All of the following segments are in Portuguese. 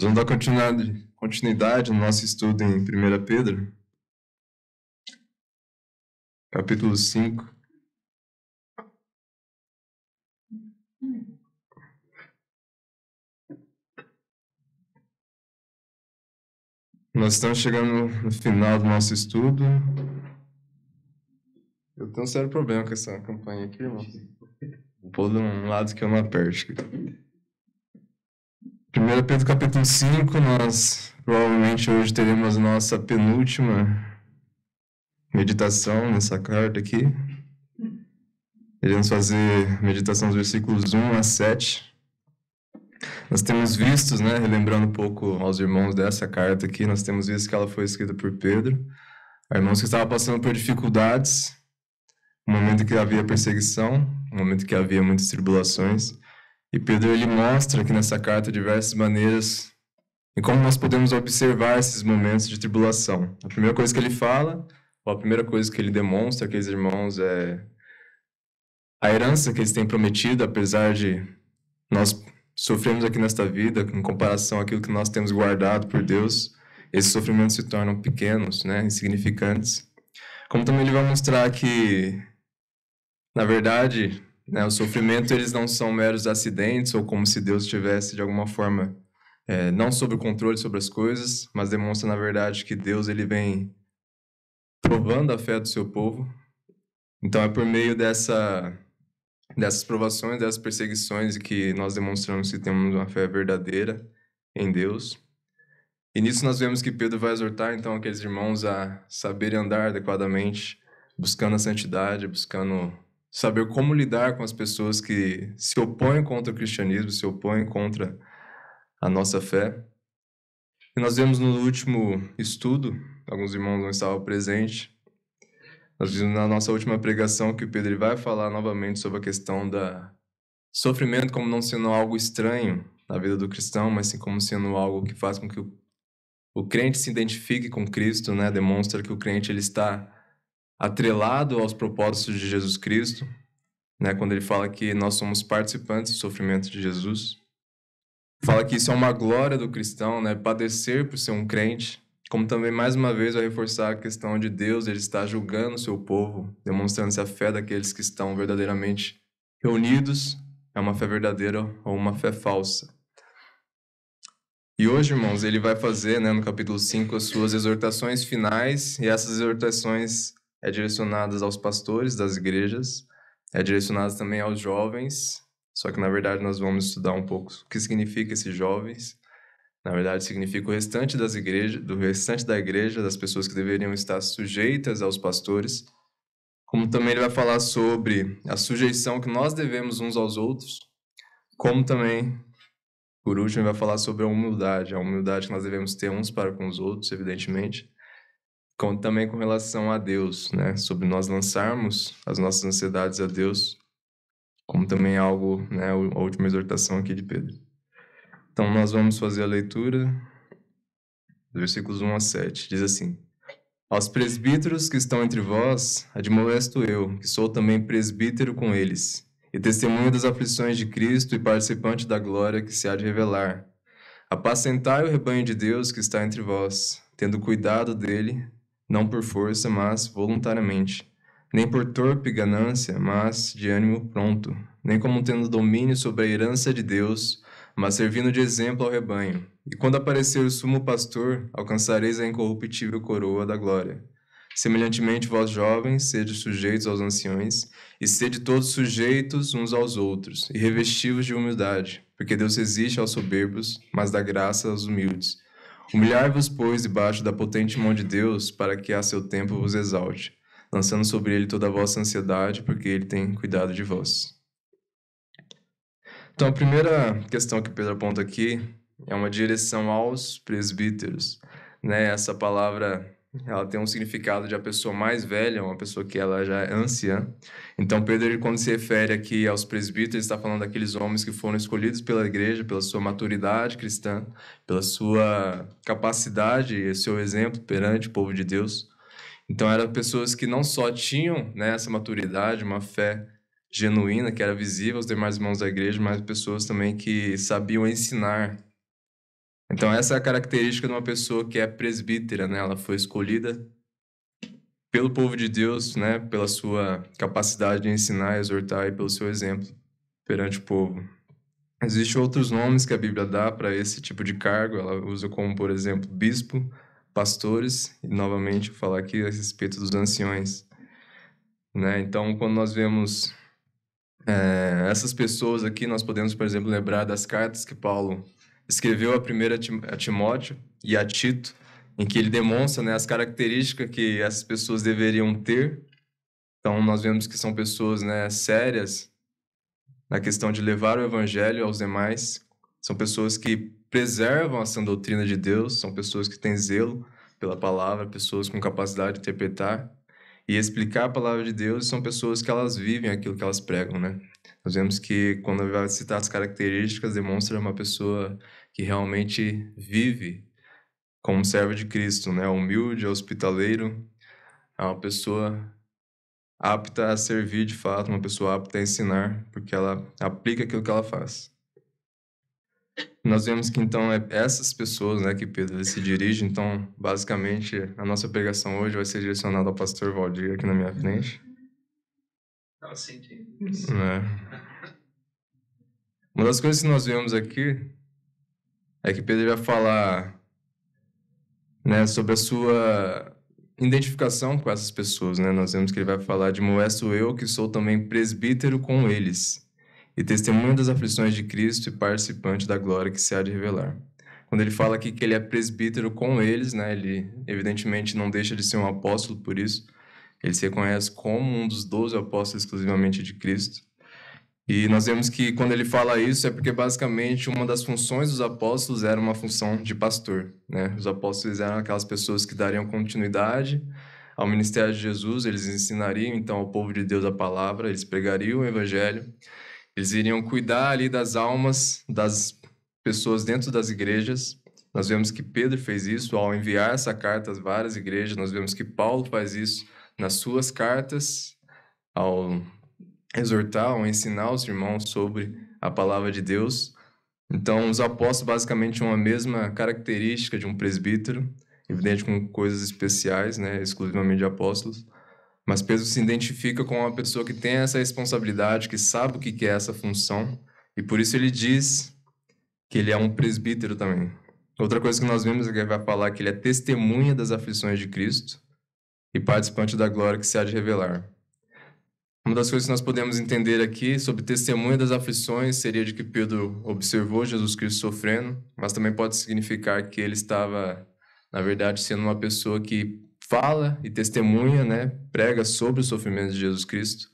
Nós vamos dar continuidade no nosso estudo em 1 Pedro, capítulo 5. Nós estamos chegando no final do nosso estudo. Eu tenho um sério problema com essa campanha aqui, irmão. Vou pôr de um lado que eu não aperte. 1 Pedro capítulo 5, nós provavelmente hoje teremos a nossa penúltima meditação nessa carta aqui. Iremos fazer meditação dos versículos 1 a 7. Nós temos visto, relembrando um pouco aos irmãos dessa carta aqui, nós temos visto que ela foi escrita por Pedro, a irmãos que estavam passando por dificuldades, um momento em que havia perseguição, um momento em que havia muitas tribulações. E Pedro, ele mostra aqui nessa carta diversas maneiras em como nós podemos observar esses momentos de tribulação. A primeira coisa que ele fala, ou a primeira coisa que ele demonstra àqueles irmãos é a herança que eles têm prometido, apesar de nós sofremos aqui nesta vida, em comparação àquilo que nós temos guardado por Deus, esses sofrimentos se tornam pequenos, insignificantes. Como também ele vai mostrar que, na verdade, o sofrimento, eles não são meros acidentes, ou como se Deus estivesse, de alguma forma, não sob o controle sobre as coisas, mas demonstra, na verdade, que Deus, ele vem provando a fé do seu povo. Então, é por meio dessas provações, dessas perseguições, que nós demonstramos que temos uma fé verdadeira em Deus. E nisso nós vemos que Pedro vai exortar, então, aqueles irmãos a saberem andar adequadamente, buscando a santidade, buscando saber como lidar com as pessoas que se opõem contra o cristianismo, se opõem contra a nossa fé. E nós vemos no último estudo, alguns irmãos não estavam presentes, nós vimos na nossa última pregação que o Pedro vai falar novamente sobre a questão do sofrimento como não sendo algo estranho na vida do cristão, mas sim como sendo algo que faz com que o crente se identifique com Cristo, demonstra que o crente ele está atrelado aos propósitos de Jesus Cristo, quando ele fala que nós somos participantes do sofrimento de Jesus. Fala que isso é uma glória do cristão, padecer por ser um crente, como também, mais uma vez, vai reforçar a questão de Deus, ele está julgando o seu povo, demonstrando-se a fé daqueles que estão verdadeiramente reunidos, é uma fé verdadeira ou uma fé falsa. E hoje, irmãos, ele vai fazer, no capítulo 5, as suas exortações finais, e essas exortações direcionadas aos pastores das igrejas, direcionadas também aos jovens, só que, na verdade, nós vamos estudar um pouco o que significa esses jovens. Na verdade, significa o restante das igrejas, do restante da igreja, das pessoas que deveriam estar sujeitas aos pastores. Como também ele vai falar sobre a sujeição que nós devemos uns aos outros, como também, por último, ele vai falar sobre a humildade que nós devemos ter uns para com os outros, evidentemente, como também com relação a Deus, sobre nós lançarmos as nossas ansiedades a Deus, como também algo, a última exortação aqui de Pedro. Então, nós vamos fazer a leitura dos versículos 1 a 7. Diz assim: Aos presbíteros que estão entre vós, admoesto eu, que sou também presbítero com eles, e testemunho das aflições de Cristo e participante da glória que se há de revelar. Apacentai o rebanho de Deus que está entre vós, tendo cuidado dele, não por força, mas voluntariamente, nem por torpe ganância, mas de ânimo pronto, nem como tendo domínio sobre a herança de Deus, mas servindo de exemplo ao rebanho. E quando aparecer o sumo pastor, alcançareis a incorruptível coroa da glória. Semelhantemente, vós jovens, sede sujeitos aos anciões, e sede todos sujeitos uns aos outros, e revesti-vos de humildade, porque Deus resiste aos soberbos, mas dá graça aos humildes. Humilhai-vos, pois, debaixo da potente mão de Deus, para que a seu tempo vos exalte, lançando sobre ele toda a vossa ansiedade, porque ele tem cuidado de vós. Então, a primeira questão que Pedro aponta aqui é uma direção aos presbíteros. Essa palavra, ela tem um significado de a pessoa mais velha, uma pessoa que ela já é anciã. Então, Pedro, quando se refere aqui aos presbíteros, está falando daqueles homens que foram escolhidos pela igreja, pela sua maturidade cristã, pela sua capacidade e seu exemplo perante o povo de Deus. Então, eram pessoas que não só tinham essa maturidade, uma fé genuína, que era visível aos demais irmãos da igreja, mas pessoas também que sabiam ensinar Então, essa é a característica de uma pessoa que é presbítera, né? Ela foi escolhida pelo povo de Deus, né? Pela sua capacidade de ensinar, exortar e pelo seu exemplo perante o povo. Existem outros nomes que a Bíblia dá para esse tipo de cargo. Ela usa como, por exemplo, bispo, pastores, e novamente vou falar aqui a respeito dos anciões, né? Então, quando nós vemos essas pessoas aqui, nós podemos, por exemplo, lembrar das cartas que Paulo escreveu a Timóteo e a Tito, em que ele demonstra, né, as características que essas pessoas deveriam ter. Então, nós vemos que são pessoas, né, sérias na questão de levar o evangelho aos demais. São pessoas que preservam a sã doutrina de Deus, são pessoas que têm zelo pela palavra, pessoas com capacidade de interpretar e explicar a palavra de Deus, são pessoas que elas vivem aquilo que elas pregam, né? Nós vemos que quando vai citar as características, demonstra uma pessoa que realmente vive como servo de Cristo, né? Humilde, hospitaleiro, é uma pessoa apta a servir de fato, uma pessoa apta a ensinar, porque ela aplica aquilo que ela faz. Nós vemos que então é essas pessoas, né, que Pedro se dirige. Então, basicamente, a nossa pregação hoje vai ser direcionada ao pastor Valdir aqui na minha frente. Não, senti. Uma das coisas que nós vemos aqui é que Pedro vai falar, né, sobre a sua identificação com essas pessoas, né? Nós vemos que ele vai falar de modesto eu, que sou também presbítero com eles, e testemunho das aflições de Cristo e participante da glória que se há de revelar. Quando ele fala aqui que ele é presbítero com eles, né? Ele evidentemente não deixa de ser um apóstolo por isso. Ele se reconhece como um dos 12 apóstolos exclusivamente de Cristo. E nós vemos que quando ele fala isso é porque basicamente uma das funções dos apóstolos era uma função de pastor, né? Os apóstolos eram aquelas pessoas que dariam continuidade ao ministério de Jesus, eles ensinariam então ao povo de Deus a palavra, eles pregariam o evangelho, eles iriam cuidar ali das almas das pessoas dentro das igrejas. Nós vemos que Pedro fez isso ao enviar essa carta às várias igrejas, nós vemos que Paulo faz isso nas suas cartas ao exortar ou ensinar os irmãos sobre a palavra de Deus. Então, os apóstolos basicamente tinham a mesma característica de um presbítero, evidente com coisas especiais, né, exclusivamente de apóstolos. Mas Pedro se identifica com uma pessoa que tem essa responsabilidade, que sabe o que é essa função, e por isso ele diz que ele é um presbítero também. Outra coisa que nós vemos é que ele vai falar que ele é testemunha das aflições de Cristo e participante da glória que se há de revelar. Uma das coisas que nós podemos entender aqui sobre testemunho das aflições seria de que Pedro observou Jesus Cristo sofrendo, mas também pode significar que ele estava, na verdade, sendo uma pessoa que fala e testemunha, né, prega sobre o sofrimento de Jesus Cristo.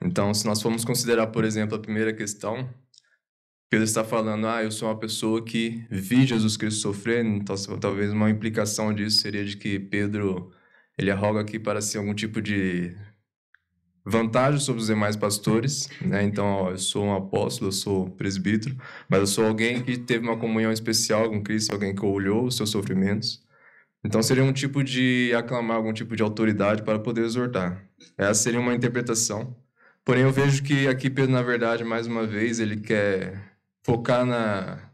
Então, se nós formos considerar, por exemplo, a primeira questão, Pedro está falando, eu sou uma pessoa que vi Jesus Cristo sofrendo, então talvez uma implicação disso seria de que Pedro, ele arroga aqui para ser algum tipo de vantagem sobre os demais pastores, né? Então, eu sou um apóstolo, eu sou presbítero, mas eu sou alguém que teve uma comunhão especial com Cristo, alguém que olhou os seus sofrimentos. Então, seria um tipo de aclamar algum tipo de autoridade para poder exortar. Essa seria uma interpretação. Porém, eu vejo que aqui Pedro, na verdade, mais uma vez, ele quer focar na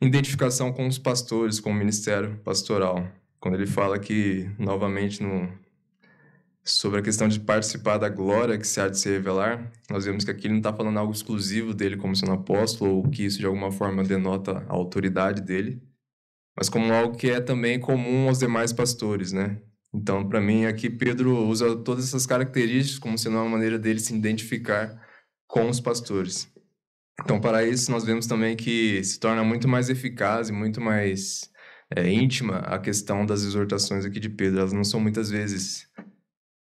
identificação com os pastores, com o ministério pastoral. Quando ele fala aqui, novamente, sobre a questão de participar da glória que se há de se revelar, nós vemos que aqui ele não está falando algo exclusivo dele como sendo apóstolo, ou que isso de alguma forma denota a autoridade dele, mas como algo que é também comum aos demais pastores, né? Então, para mim, aqui Pedro usa todas essas características como sendo uma maneira dele se identificar com os pastores. Então, para isso, nós vemos também que se torna muito mais eficaz e muito mais íntima a questão das exortações aqui de Pedro. Elas não são muitas vezes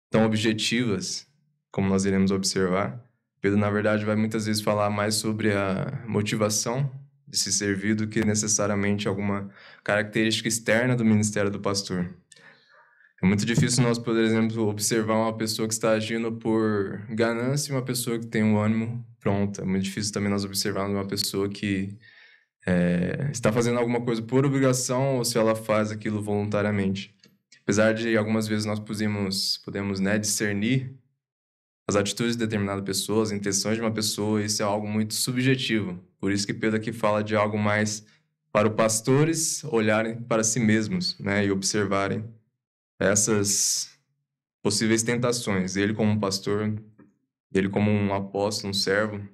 tão objetivas, como nós iremos observar. Pedro, na verdade, vai muitas vezes falar mais sobre a motivação de se servir do que necessariamente alguma característica externa do ministério do pastor. É muito difícil nós, por exemplo, observar uma pessoa que está agindo por ganância e uma pessoa que tem um ânimo pronto. É muito difícil também nós observarmos uma pessoa que está fazendo alguma coisa por obrigação ou se ela faz aquilo voluntariamente. Apesar de algumas vezes nós podemos discernir as atitudes de determinada pessoa, as intenções de uma pessoa, isso é algo muito subjetivo. Por isso que Pedro aqui fala de algo mais para os pastores olharem para si mesmos, né, e observarem essas possíveis tentações. Ele como um pastor, ele como um apóstolo, um servo,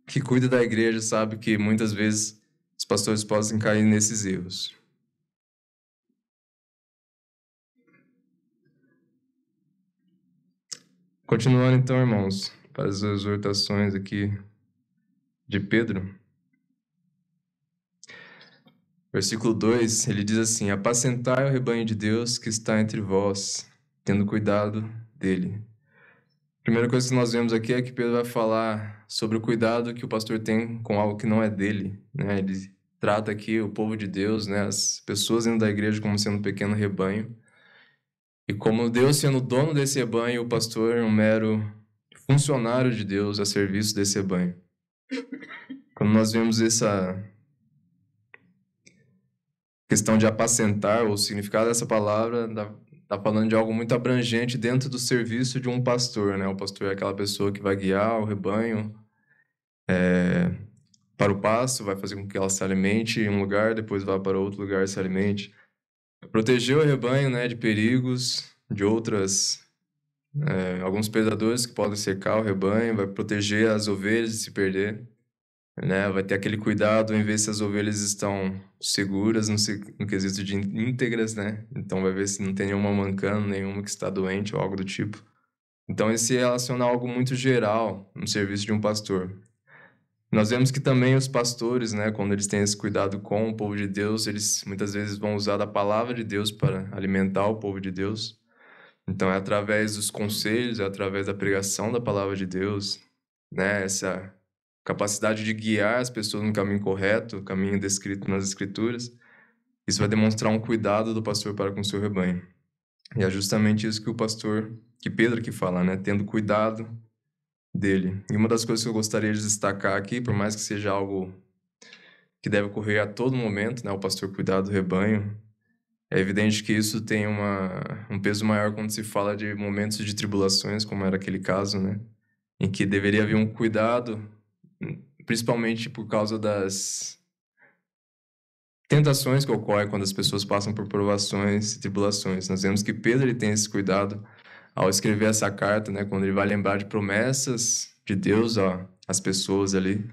que cuida da igreja, sabe que muitas vezes os pastores podem cair nesses erros. Continuando então, irmãos, para as exortações aqui de Pedro. Versículo 2, ele diz assim: apacentai o rebanho de Deus que está entre vós, tendo cuidado dele. A primeira coisa que nós vemos aqui é que Pedro vai falar sobre o cuidado que o pastor tem com algo que não é dele, né? Ele trata aqui o povo de Deus, né? As pessoas dentro da igreja como sendo um pequeno rebanho. E como Deus sendo o dono desse rebanho, o pastor é um mero funcionário de Deus a serviço desse rebanho. Quando nós vemos essa questão de apacentar, ou o significado dessa palavra, está falando de algo muito abrangente dentro do serviço de um pastor, né? O pastor é aquela pessoa que vai guiar o rebanho para o pasto, vai fazer com que ela se alimente em um lugar, depois vá para outro lugar e se alimente. Proteger o rebanho, né, de perigos, de alguns predadores que podem cercar o rebanho, vai proteger as ovelhas de se perder, né? Vai ter aquele cuidado em ver se as ovelhas estão seguras no quesito de íntegras, né? Então vai ver se não tem nenhuma mancando, nenhuma que está doente ou algo do tipo. Então esse relaciona a algo muito geral no serviço de um pastor. Nós vemos que também os pastores, né, quando eles têm esse cuidado com o povo de Deus, eles muitas vezes vão usar da palavra de Deus para alimentar o povo de Deus. Então é através dos conselhos, é através da pregação da palavra de Deus, né, essa capacidade de guiar as pessoas no caminho correto, o caminho descrito nas Escrituras. Isso vai demonstrar um cuidado do pastor para com o seu rebanho. E é justamente isso que Pedro que fala, né, tendo cuidado dele. E uma das coisas que eu gostaria de destacar aqui, por mais que seja algo que deve ocorrer a todo momento, né, o pastor cuidar do rebanho, é evidente que isso tem um peso maior quando se fala de momentos de tribulações, como era aquele caso, né, em que deveria haver um cuidado, principalmente por causa das tentações que ocorrem quando as pessoas passam por provações e tribulações. Nós vemos que Pedro ele tem esse cuidado ao escrever essa carta, né, quando ele vai lembrar de promessas de Deus às pessoas ali,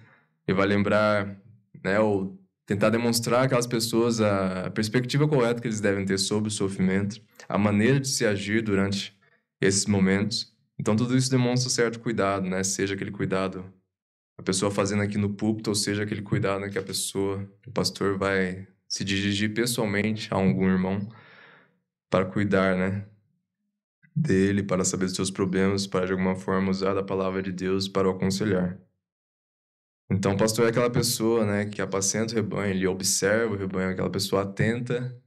ele vai lembrar, né, ou tentar demonstrar àquelas pessoas a perspectiva correta que eles devem ter sobre o sofrimento, a maneira de se agir durante esses momentos. Então tudo isso demonstra certo cuidado, né, seja aquele cuidado a pessoa fazendo aqui no púlpito, ou seja aquele cuidado que o pastor vai se dirigir pessoalmente a algum irmão para cuidar, né, dele, para saber dos seus problemas, para de alguma forma usar a palavra de Deus para o aconselhar. Então, o pastor é aquela pessoa, né, que apacenta o rebanho, ele observa o rebanho, aquela pessoa atenta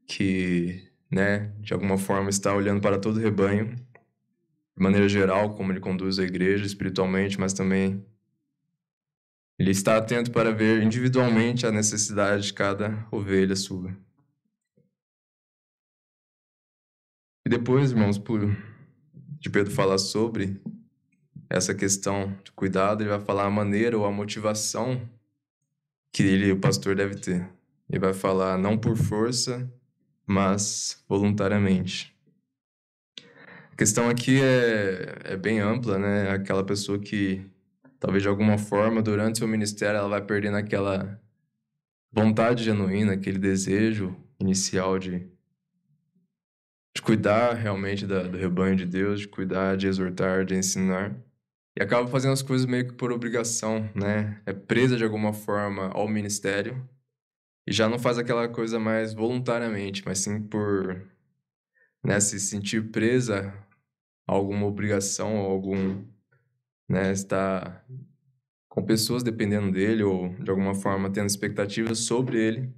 que, né, de alguma forma está olhando para todo o rebanho, de maneira geral, como ele conduz a igreja espiritualmente, mas também ele está atento para ver individualmente a necessidade de cada ovelha sua. E depois, irmãos, de Pedro falar sobre essa questão de cuidado, ele vai falar a maneira ou a motivação que o pastor deve ter. Ele vai falar não por força, mas voluntariamente. A questão aqui é bem ampla, né? Aquela pessoa que, talvez de alguma forma, durante seu ministério, ela vai perdendo aquela vontade genuína, aquele desejo inicial de cuidar realmente do rebanho de Deus, de cuidar, de exortar, de ensinar. E acaba fazendo as coisas meio que por obrigação, né? É presa de alguma forma ao ministério e já não faz aquela coisa mais voluntariamente, mas sim por, né, se sentir presa a alguma obrigação ou né, estar com pessoas dependendo dele ou de alguma forma tendo expectativas sobre ele.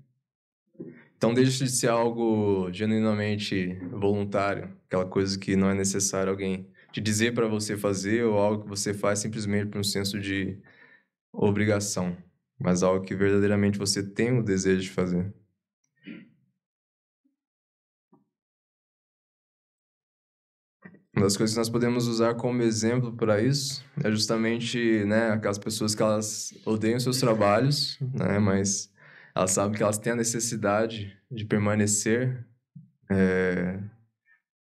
Então deixa de ser algo genuinamente voluntário, aquela coisa que não é necessário alguém te dizer para você fazer ou algo que você faz simplesmente por um senso de obrigação, mas algo que verdadeiramente você tem o desejo de fazer. Uma das coisas que nós podemos usar como exemplo para isso é justamente, né, aquelas pessoas que elas odeiam seus trabalhos, né, mas elas sabem que elas têm a necessidade de permanecer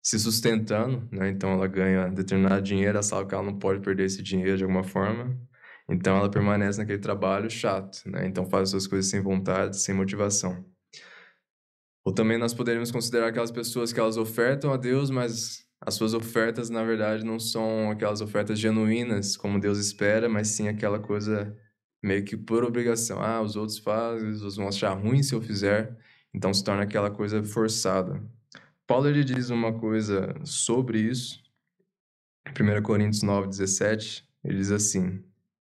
se sustentando, né, então ela ganha determinado dinheiro, ela sabe que ela não pode perder esse dinheiro de alguma forma, então ela permanece naquele trabalho chato, né, então faz suas coisas sem vontade, sem motivação. Ou também nós poderíamos considerar aquelas pessoas que elas ofertam a Deus, mas as suas ofertas, na verdade, não são aquelas ofertas genuínas, como Deus espera, mas sim aquela coisa meio que por obrigação. Ah, os outros fazem, eles vão achar ruim se eu fizer, então se torna aquela coisa forçada. Paulo, ele diz uma coisa sobre isso, em 1 Coríntios 9:17, ele diz assim: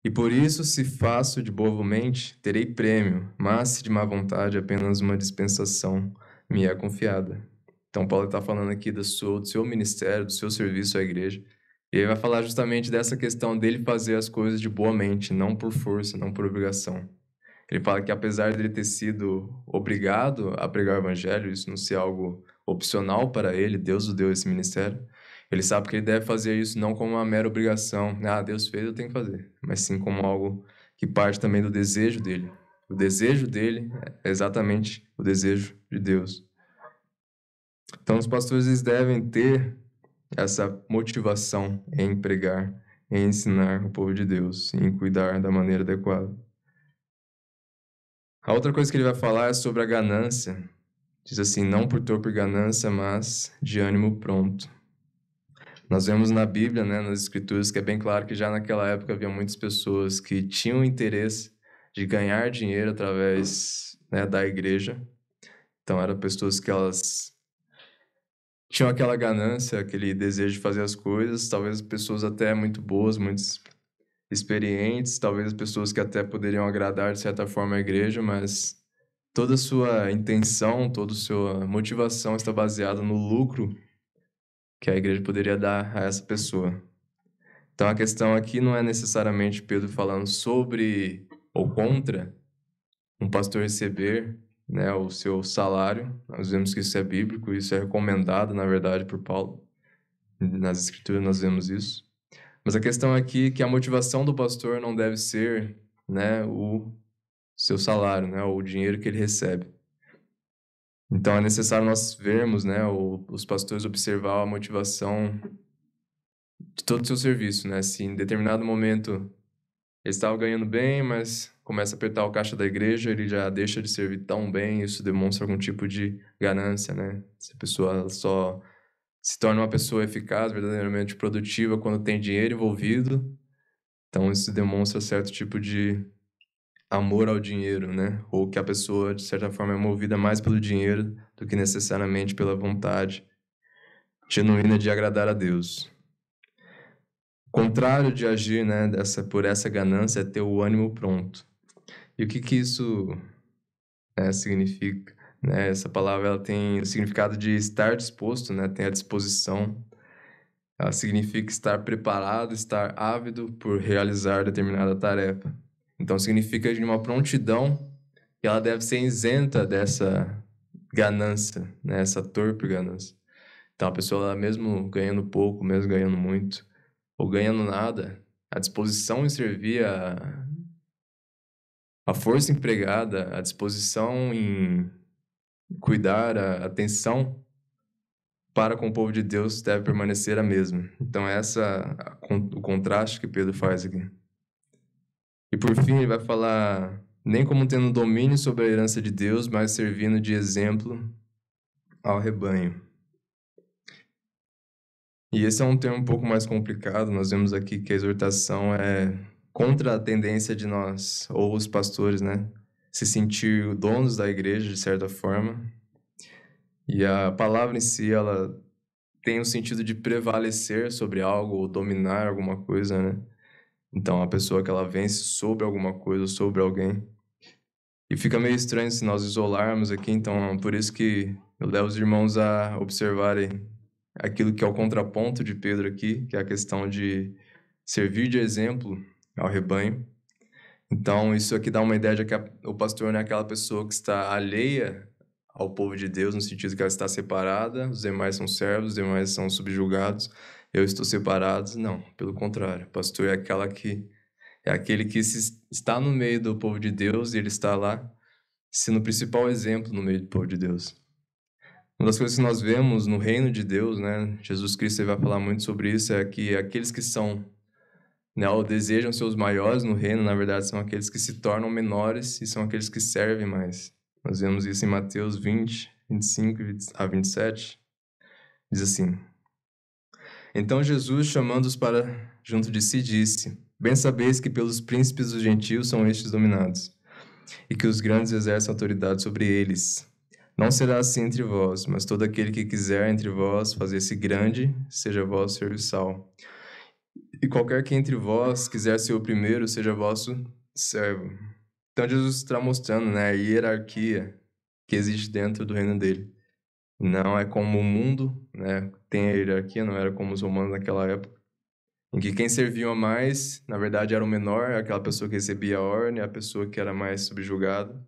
E por isso, se faço de boa mente, terei prêmio, mas se de má vontade, apenas uma dispensação me é confiada. Então, Paulo está falando aqui do seu ministério, do seu serviço à igreja. E ele vai falar justamente dessa questão dele fazer as coisas de boa mente, não por força, não por obrigação. Ele fala que apesar dele ter sido obrigado a pregar o evangelho, isso não ser algo opcional para ele, Deus o deu esse ministério, ele sabe que ele deve fazer isso não como uma mera obrigação. Ah, Deus fez, eu tenho que fazer. Mas sim como algo que parte também do desejo dele. O desejo dele é exatamente o desejo de Deus. Então, os pastores eles devem ter essa motivação em pregar, em ensinar o povo de Deus, em cuidar da maneira adequada. A outra coisa que ele vai falar é sobre a ganância. Diz assim: não por torpe ganância, mas de ânimo pronto. Nós vemos na Bíblia, né, nas Escrituras, que é bem claro que já naquela época havia muitas pessoas que tinham interesse de ganhar dinheiro através, né, da igreja. Então, eram pessoas que elas tinham aquela ganância, aquele desejo de fazer as coisas, talvez pessoas até muito boas, muito experientes, talvez pessoas que até poderiam agradar de certa forma a igreja, mas toda a sua intenção, toda a sua motivação está baseada no lucro que a igreja poderia dar a essa pessoa. Então a questão aqui não é necessariamente Pedro falando sobre ou contra um pastor receber, né, o seu salário. Nós vemos que isso é bíblico, isso é recomendado, na verdade, por Paulo. Nas Escrituras nós vemos isso. Mas a questão aqui é que a motivação do pastor não deve ser, né, o seu salário, né, ou o dinheiro que ele recebe. Então é necessário nós vermos, né, os pastores observar a motivação de todo o seu serviço, né? Se em determinado momento ele estava ganhando bem, mas começa a apertar o caixa da igreja, ele já deixa de servir tão bem, isso demonstra algum tipo de ganância, né? Se a pessoa só se torna uma pessoa eficaz, verdadeiramente produtiva quando tem dinheiro envolvido, então isso demonstra certo tipo de amor ao dinheiro, né? Ou que a pessoa, de certa forma, é movida mais pelo dinheiro do que necessariamente pela vontade genuína de agradar a Deus. O contrário de agir, né, por essa ganância é ter o ânimo pronto. E o que isso, né, significa? Né? Essa palavra ela tem o significado de estar disposto, né? Tem a disposição. Ela significa estar preparado, estar ávido por realizar determinada tarefa. Então significa de uma prontidão e ela deve ser isenta dessa ganância, né? Essa torpe ganância. Então a pessoa, ela, mesmo ganhando pouco, mesmo ganhando muito, ou ganhando nada, a disposição em servir, a força empregada, a disposição em cuidar, a atenção para com o povo de Deus deve permanecer a mesma. Então o contraste que Pedro faz aqui. E por fim ele vai falar nem como tendo domínio sobre a herança de Deus, mas servindo de exemplo ao rebanho. E esse é um termo um pouco mais complicado. Nós vemos aqui que a exortação é contra a tendência de nós, ou os pastores, né, se sentir donos da igreja, de certa forma. E a palavra em si, ela tem o sentido de prevalecer sobre algo, ou dominar alguma coisa, né? Então, a pessoa que ela vence sobre alguma coisa, sobre alguém. E fica meio estranho se nós isolarmos aqui, então, por isso que eu levo os irmãos a observarem aquilo que é o contraponto de Pedro aqui, que é a questão de servir de exemplo ao rebanho. Então, isso aqui dá uma ideia de que o pastor não é aquela pessoa que está alheia ao povo de Deus, no sentido que ela está separada, os demais são servos, os demais são subjugados, eu estou separado. Não, pelo contrário. O pastor é aquele que está no meio do povo de Deus e ele está lá sendo o principal exemplo no meio do povo de Deus. Uma das coisas que nós vemos no reino de Deus, né, Jesus Cristo ele vai falar muito sobre isso, é que aqueles que são, né, ou desejam ser os maiores no reino, na verdade, são aqueles que se tornam menores e são aqueles que servem mais. Nós vemos isso em Mateus 20, 25 a 27. Diz assim: Então Jesus, chamando-os para junto de si, disse: Bem sabeis que pelos príncipes dos gentios são estes dominados, e que os grandes exercem autoridade sobre eles. Não será assim entre vós, mas todo aquele que quiser entre vós fazer-se grande, seja vosso serviçal. E qualquer que entre vós quiser ser o primeiro, seja vosso servo. Então Jesus está mostrando, né, a hierarquia que existe dentro do reino dele. Não é como o mundo, né, tem a hierarquia, não era como os romanos naquela época, em que quem servia mais, na verdade, era o menor, aquela pessoa que recebia a ordem, a pessoa que era mais subjugada.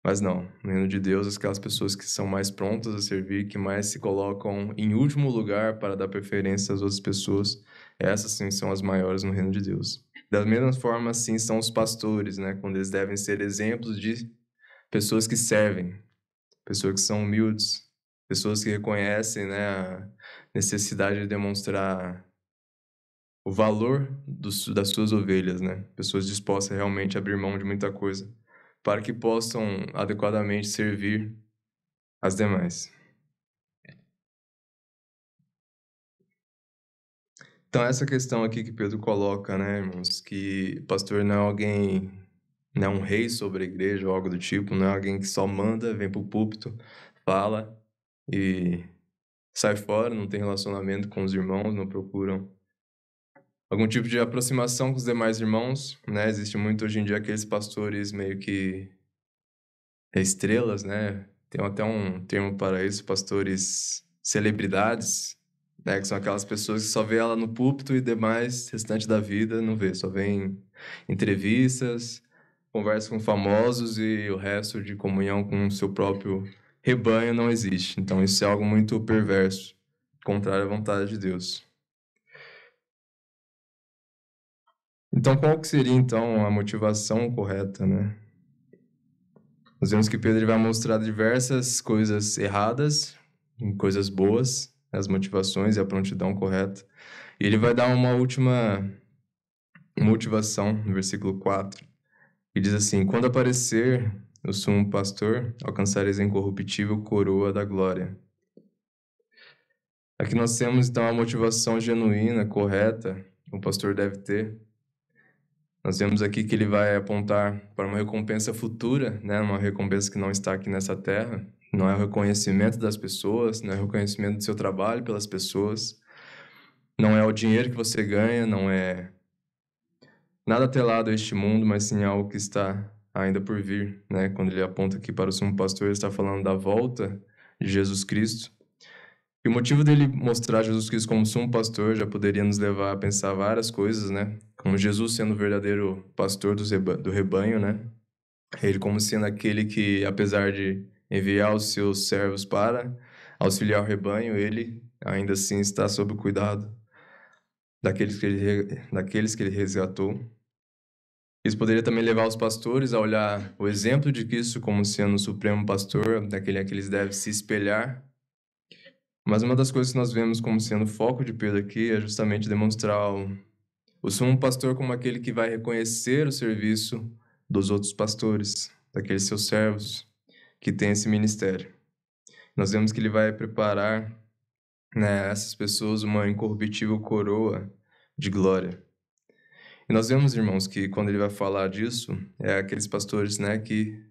Mas não, no reino de Deus, aquelas pessoas que são mais prontas a servir, que mais se colocam em último lugar para dar preferência às outras pessoas, essas sim são as maiores no reino de Deus. Da mesma forma, sim, são os pastores, né? Quando eles devem ser exemplos de pessoas que servem, pessoas que são humildes, pessoas que reconhecem, né, a necessidade de demonstrar o valor das suas ovelhas, né? Pessoas dispostas a realmente abrir mão de muita coisa para que possam adequadamente servir as demais. Então, essa questão aqui que Pedro coloca, né, irmãos, que pastor não é alguém, não é um rei sobre a igreja ou algo do tipo, não é alguém que só manda, vem pro púlpito, fala e sai fora, não tem relacionamento com os irmãos, não procuram algum tipo de aproximação com os demais irmãos, né? Existe muito hoje em dia aqueles pastores meio que estrelas, né? Tem até um termo para isso, pastores celebridades, né? Que são aquelas pessoas que só vê ela no púlpito e demais, restante da vida, não vê. Só vê em entrevistas, conversa com famosos e o resto de comunhão com o seu próprio rebanho não existe. Então isso é algo muito perverso, contrário à vontade de Deus. Então qual que seria, então, a motivação correta, né? Nós vemos que Pedro vai mostrar diversas coisas erradas, coisas boas, as motivações e a prontidão correta. E ele vai dar uma última motivação no versículo 4, que diz assim: Quando aparecer o sumo pastor, alcançareis a incorruptível coroa da glória. Aqui nós temos, então, a motivação genuína, correta, que o pastor deve ter. Nós vemos aqui que ele vai apontar para uma recompensa futura, né? Uma recompensa que não está aqui nessa terra. Não é o reconhecimento das pessoas, não é o reconhecimento do seu trabalho pelas pessoas, não é o dinheiro que você ganha, não é nada atrelado a este mundo, mas sim algo que está ainda por vir, né? Quando ele aponta aqui para o sumo pastor, ele está falando da volta de Jesus Cristo. E o motivo dele mostrar Jesus Cristo como sumo pastor já poderia nos levar a pensar várias coisas, né? Como Jesus sendo o verdadeiro pastor do rebanho, né? Ele como sendo aquele que, apesar de enviar os seus servos para auxiliar o rebanho, ele ainda assim está sob o cuidado daqueles que ele resgatou. Isso poderia também levar os pastores a olhar o exemplo de Cristo como sendo o supremo pastor, daquele a que eles devem se espelhar. Mas uma das coisas que nós vemos como sendo o foco de Pedro aqui é justamente demonstrar o sumo pastor como aquele que vai reconhecer o serviço dos outros pastores, daqueles seus servos que têm esse ministério. Nós vemos que ele vai preparar, né, essas pessoas uma incorruptível coroa de glória. E nós vemos, irmãos, que quando ele vai falar disso, é aqueles pastores, né, que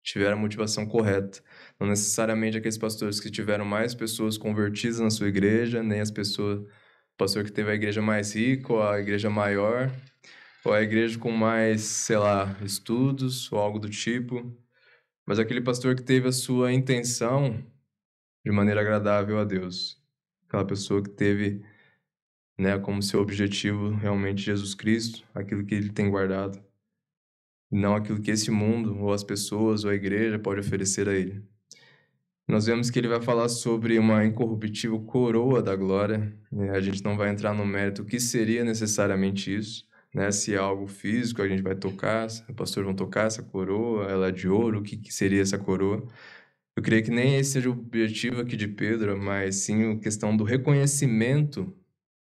tiveram a motivação correta. Não necessariamente aqueles pastores que tiveram mais pessoas convertidas na sua igreja, nem o pastor que teve a igreja mais rica, ou a igreja maior, ou a igreja com mais, sei lá, estudos, ou algo do tipo. Mas aquele pastor que teve a sua intenção de maneira agradável a Deus. Aquela pessoa que teve, né, como seu objetivo realmente Jesus Cristo, aquilo que ele tem guardado. Não aquilo que esse mundo, ou as pessoas, ou a igreja pode oferecer a ele. nós vemos que ele vai falar sobre uma incorruptível coroa da glória. A gente não vai entrar no mérito o que seria necessariamente isso, né? Se é algo físico, a gente vai tocar, os pastores vão tocar essa coroa, ela é de ouro, o que seria essa coroa? Eu creio que nem esse seja o objetivo aqui de Pedro, mas sim a questão do reconhecimento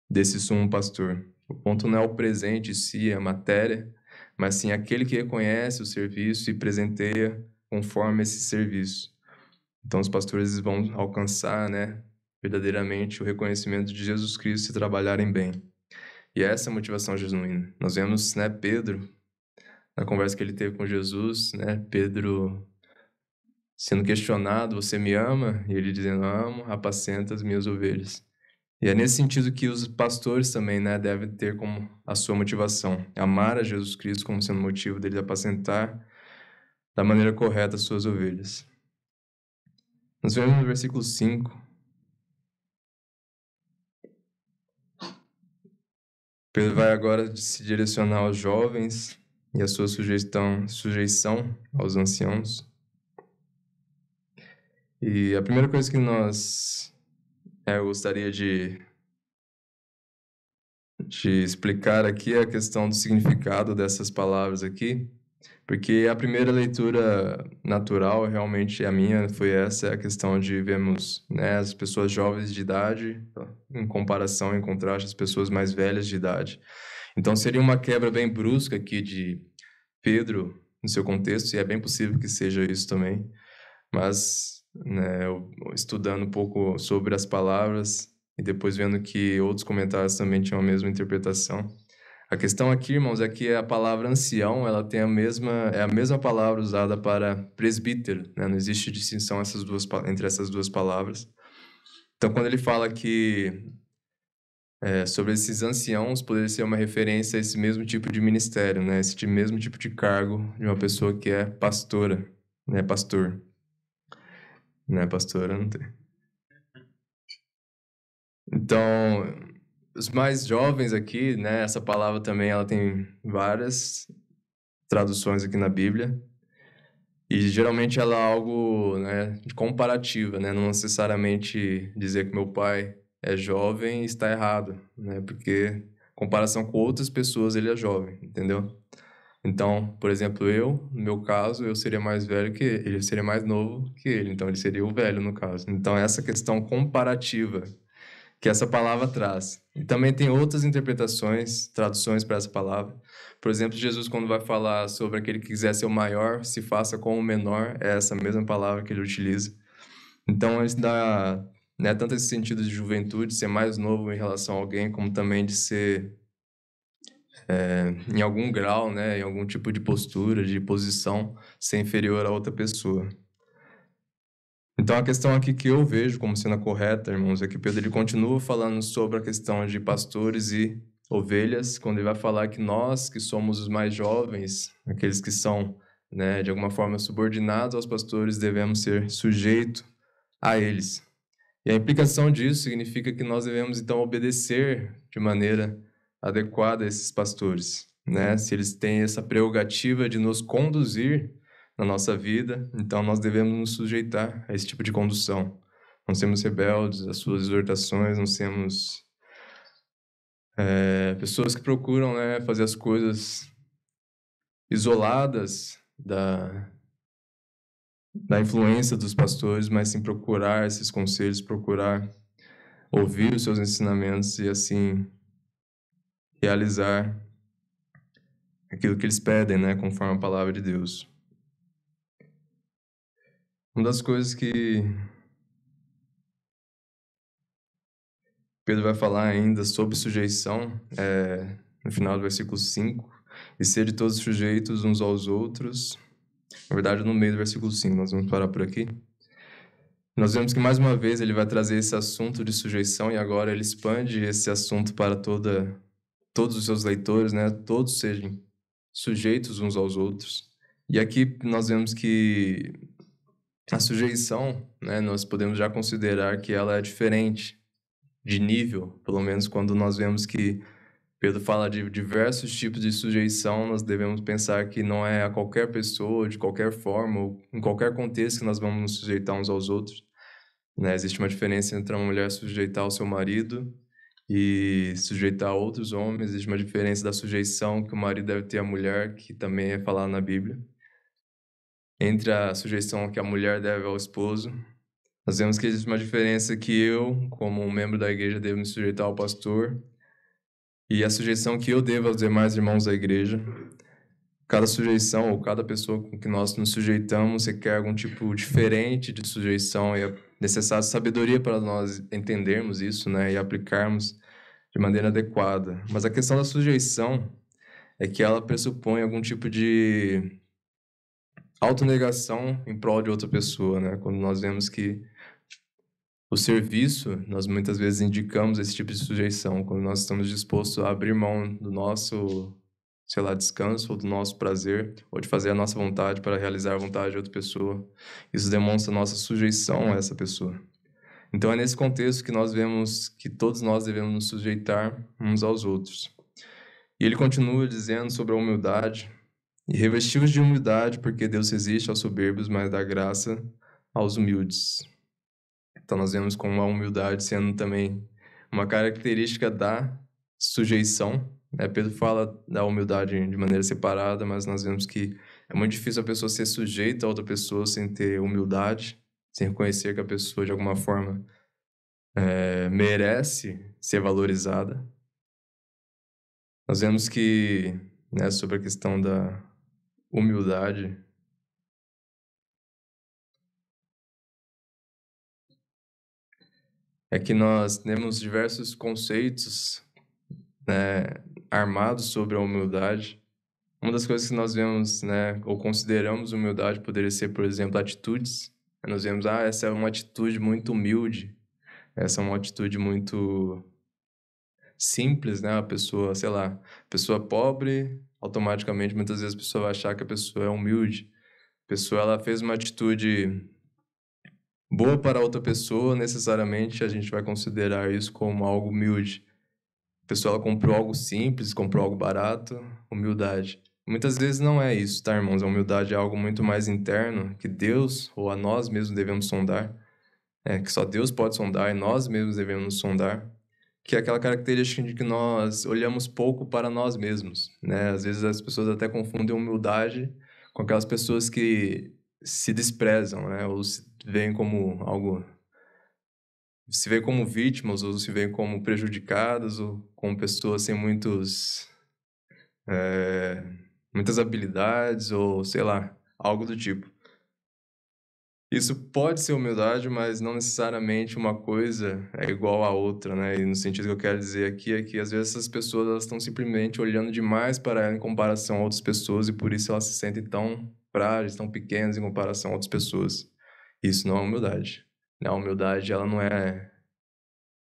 desse sumo pastor. O ponto não é o presente em si, a matéria, mas sim aquele que reconhece o serviço e presenteia conforme esse serviço. Então, os pastores vão alcançar, né, verdadeiramente o reconhecimento de Jesus Cristo se trabalharem bem. E essa é a motivação genuína. Nós vemos, né, Pedro, na conversa que ele teve com Jesus, né, Pedro sendo questionado, você me ama? E ele dizendo, amo, apacenta as minhas ovelhas. E é nesse sentido que os pastores também, né, devem ter como a sua motivação, amar a Jesus Cristo como sendo motivo dele apacentar da maneira correta as suas ovelhas. Nós vemos no versículo 5, Pedro vai agora se direcionar aos jovens e a sua sujeição aos anciãos. E a primeira coisa que eu gostaria de explicar aqui é a questão do significado dessas palavras aqui, porque a primeira leitura natural, realmente a minha, foi essa, a questão de vermos, né, as pessoas jovens de idade em comparação, em contraste às pessoas mais velhas de idade. Então seria uma quebra bem brusca aqui de Pedro, no seu contexto, e é bem possível que seja isso também, mas, né, eu, estudando um pouco sobre as palavras e depois vendo que outros comentários também tinham a mesma interpretação. A questão aqui, irmãos, é que a palavra ancião, ela tem é a mesma palavra usada para presbítero, né? Não existe distinção entre essas duas palavras. Então, quando ele fala que sobre esses anciãos, poderia ser uma referência a esse mesmo tipo de ministério, né? Esse mesmo tipo de cargo de uma pessoa que é pastora, né? Pastor. Não é pastora, não tem. Então, os mais jovens aqui, né? Essa palavra também, ela tem várias traduções aqui na Bíblia. E geralmente ela é algo, né, de comparativa, né? Não necessariamente dizer que meu pai é jovem está errado, né? Porque em comparação com outras pessoas ele é jovem, entendeu? Então, por exemplo, no meu caso, eu seria mais velho que ele, eu seria mais novo que ele, então ele seria o velho no caso. Então, essa questão comparativa que essa palavra traz. E também tem outras interpretações, traduções para essa palavra. Por exemplo, Jesus, quando vai falar sobre aquele que quiser ser o maior, se faça como o menor, é essa mesma palavra que ele utiliza. Então, isso dá, né, tanto esse sentido de juventude, ser mais novo em relação a alguém, como também de ser, em algum grau, né, em algum tipo de postura, de posição, ser inferior a outra pessoa. Então, a questão aqui que eu vejo como sendo a correta, irmãos, é que Pedro ele continua falando sobre a questão de pastores e ovelhas, quando ele vai falar que nós, que somos os mais jovens, aqueles que são, né, de alguma forma subordinados aos pastores, devemos ser sujeitos a eles. E a implicação disso significa que nós devemos, então, obedecer de maneira adequada a esses pastores, né? Se eles têm essa prerrogativa de nos conduzir na nossa vida, então nós devemos nos sujeitar a esse tipo de condução. Não sermos rebeldes às suas exortações, não sermos pessoas que procuram, né, fazer as coisas isoladas da influência dos pastores, mas sim procurar esses conselhos, procurar ouvir os seus ensinamentos e assim realizar aquilo que eles pedem, né, conforme a palavra de Deus. Uma das coisas que Pedro vai falar ainda sobre sujeição no final do versículo 5, e ser todos sujeitos uns aos outros. Na verdade, no meio do versículo 5, nós vamos parar por aqui. Nós vemos que, mais uma vez, ele vai trazer esse assunto de sujeição, e agora ele expande esse assunto para todos os seus leitores, né? Todos sejam sujeitos uns aos outros. E aqui nós vemos que a sujeição, né, nós podemos já considerar que ela é diferente de nível, pelo menos quando nós vemos que Pedro fala de diversos tipos de sujeição, nós devemos pensar que não é a qualquer pessoa, de qualquer forma, ou em qualquer contexto que nós vamos nos sujeitar uns aos outros, né? Existe uma diferença entre uma mulher sujeitar ao seu marido e sujeitar a outros homens. Existe uma diferença da sujeição que o marido deve ter à mulher, que também é falada na Bíblia. Entre a sujeição que a mulher deve ao esposo, nós vemos que existe uma diferença que eu, como um membro da igreja, devo me sujeitar ao pastor, e a sujeição que eu devo aos demais irmãos da igreja. Cada sujeição ou cada pessoa com que nós nos sujeitamos requer algum tipo diferente de sujeição, e é necessária sabedoria para nós entendermos isso, né, e aplicarmos de maneira adequada. Mas a questão da sujeição é que ela pressupõe algum tipo de autonegação em prol de outra pessoa, né? Quando nós vemos que o serviço, nós muitas vezes indicamos esse tipo de sujeição, quando nós estamos dispostos a abrir mão do nosso, sei lá, descanso, ou do nosso prazer, ou de fazer a nossa vontade para realizar a vontade de outra pessoa. Isso demonstra nossa sujeição a essa pessoa. Então é nesse contexto que nós vemos que todos nós devemos nos sujeitar uns aos outros. E ele continua dizendo sobre a humildade: e revesti-vos de humildade, porque Deus resiste aos soberbos, mas dá graça aos humildes. Então nós vemos como a humildade sendo também uma característica da sujeição, né? Pedro fala da humildade de maneira separada, mas nós vemos que é muito difícil a pessoa ser sujeita a outra pessoa sem ter humildade, sem reconhecer que a pessoa de alguma forma merece ser valorizada. Nós vemos que, né, sobre a questão da humildade, é que nós temos diversos conceitos, né, armados sobre a humildade. Uma das coisas que nós vemos, né, ou consideramos humildade poderia ser, por exemplo, atitudes. Nós vemos, essa é uma atitude muito humilde, essa é uma atitude muito simples, né? A pessoa, sei lá, pessoa pobre, automaticamente, muitas vezes a pessoa vai achar que a pessoa é humilde. A pessoa, ela fez uma atitude boa para outra pessoa, necessariamente a gente vai considerar isso como algo humilde. A pessoa, ela comprou algo simples, comprou algo barato, humildade. Muitas vezes não é isso, tá, irmãos? A humildade é algo muito mais interno, que Deus ou a nós mesmos devemos sondar, que só Deus pode sondar e nós mesmos devemos nos sondar, que é aquela característica de que nós olhamos pouco para nós mesmos, né? Às vezes as pessoas até confundem humildade com aquelas pessoas que se desprezam, né? Ou se veem como algo... se veem como vítimas, ou se veem como prejudicadas, ou como pessoas sem muitas habilidades, ou sei lá, algo do tipo. Isso pode ser humildade, mas não necessariamente uma coisa é igual à outra, né? E no sentido que eu quero dizer aqui é que às vezes essas pessoas, elas estão simplesmente olhando demais para ela em comparação a outras pessoas, e por isso elas se sentem tão frágeis, tão pequenas em comparação a outras pessoas. Isso não é humildade. A humildade, ela não é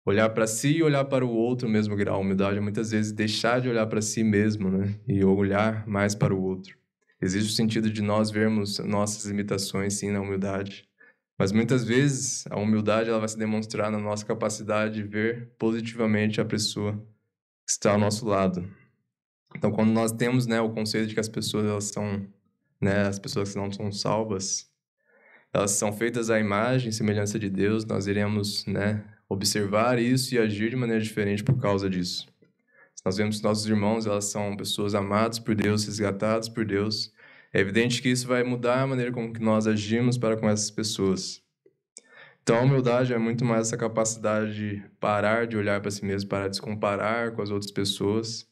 olhar para si e olhar para o outro no mesmo grau. A humildade é muitas vezes deixar de olhar para si mesmo, né? E olhar mais para o outro. Existe o sentido de nós vermos nossas limitações, sim, na humildade. Mas muitas vezes a humildade, ela vai se demonstrar na nossa capacidade de ver positivamente a pessoa que está ao nosso lado. Então, quando nós temos, né, o conceito de que as pessoas, elas são, né, as pessoas que não são salvas, elas são feitas à imagem e semelhança de Deus, nós iremos, né, observar isso e agir de maneira diferente por causa disso. Nós vemos que nossos irmãos, elas são pessoas amadas por Deus, resgatadas por Deus. É evidente que isso vai mudar a maneira como que nós agimos para com essas pessoas. Então, a humildade é muito mais essa capacidade de parar de olhar para si mesmo, parar de se comparar com as outras pessoas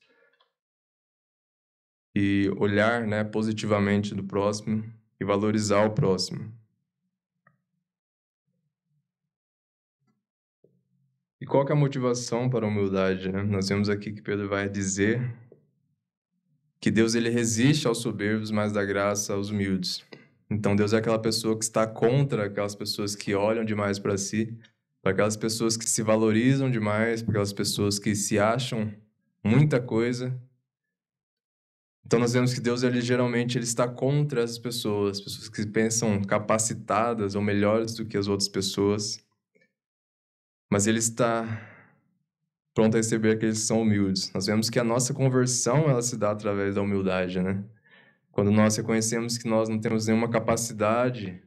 e olhar, né, positivamente do próximo e valorizar o próximo. E qual que é a motivação para a humildade, né? Nós vemos aqui que Pedro vai dizer que Deus, ele resiste aos soberbos, mas dá graça aos humildes. Então Deus é aquela pessoa que está contra aquelas pessoas que olham demais para si, para aquelas pessoas que se valorizam demais, para aquelas pessoas que se acham muita coisa. Então nós vemos que Deus, ele geralmente, ele está contra essas pessoas que pensam capacitadas ou melhores do que as outras pessoas. Mas ele está pronto a receber aqueles que são humildes. Nós vemos que a nossa conversão, ela se dá através da humildade, né? Quando nós reconhecemos que nós não temos nenhuma capacidade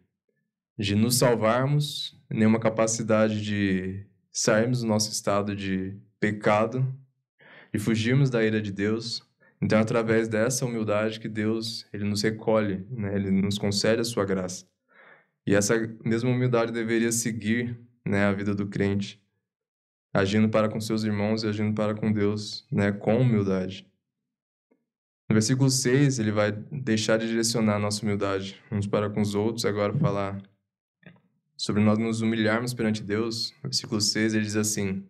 de nos salvarmos, nenhuma capacidade de sairmos do nosso estado de pecado, de fugirmos da ira de Deus. Então, é através dessa humildade que Deus, ele nos recolhe, né? Ele nos concede a sua graça. E essa mesma humildade deveria seguir, né, a vida do crente, agindo para com seus irmãos e agindo para com Deus, né, com humildade. No versículo 6, ele vai deixar de direcionar a nossa humildade uns para com os outros, agora falar sobre nós nos humilharmos perante Deus. No versículo 6, ele diz assim: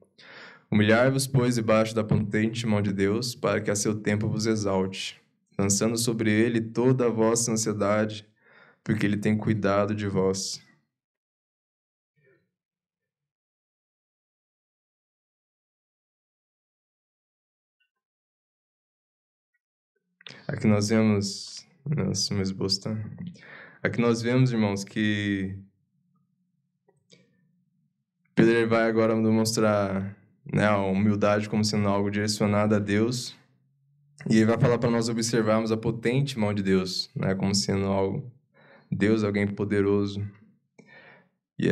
Humilhai-vos, pois, debaixo da potente mão de Deus, para que a seu tempo vos exalte, lançando sobre ele toda a vossa ansiedade, porque ele tem cuidado de vós. Aqui nós vemos... Nossa, meu esboço tá... Aqui nós vemos, irmãos, que Pedro ele vai agora demonstrar, né, a humildade como sendo algo direcionado a Deus. E ele vai falar para nós observarmos a potente mão de Deus, né, como sendo algo... Deus, alguém poderoso. E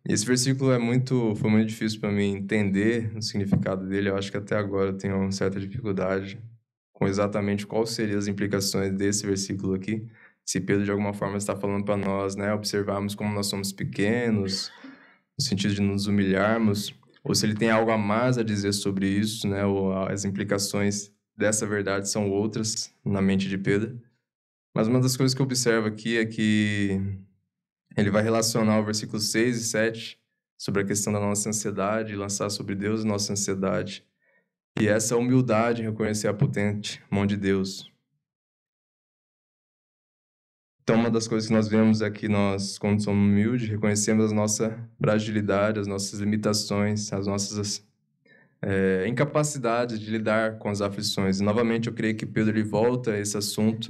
esse versículo foi muito difícil para mim entender o significado dele. Eu acho que até agora eu tenho uma certa dificuldade com exatamente quais seriam as implicações desse versículo aqui. Se Pedro, de alguma forma, está falando para nós, né, observarmos como nós somos pequenos, no sentido de nos humilharmos, ou se ele tem algo a mais a dizer sobre isso, né, ou as implicações dessa verdade são outras na mente de Pedro. Mas uma das coisas que eu observo aqui é que ele vai relacionar o versículo 6 e 7 sobre a questão da nossa ansiedade, lançar sobre Deus a nossa ansiedade. E essa humildade em reconhecer a potente mão de Deus. Então, uma das coisas que nós vemos é que nós, quando somos humildes, reconhecemos a nossa fragilidade, as nossas limitações, as nossas incapacidades de lidar com as aflições. E, novamente, eu creio que Pedro ele volta a esse assunto,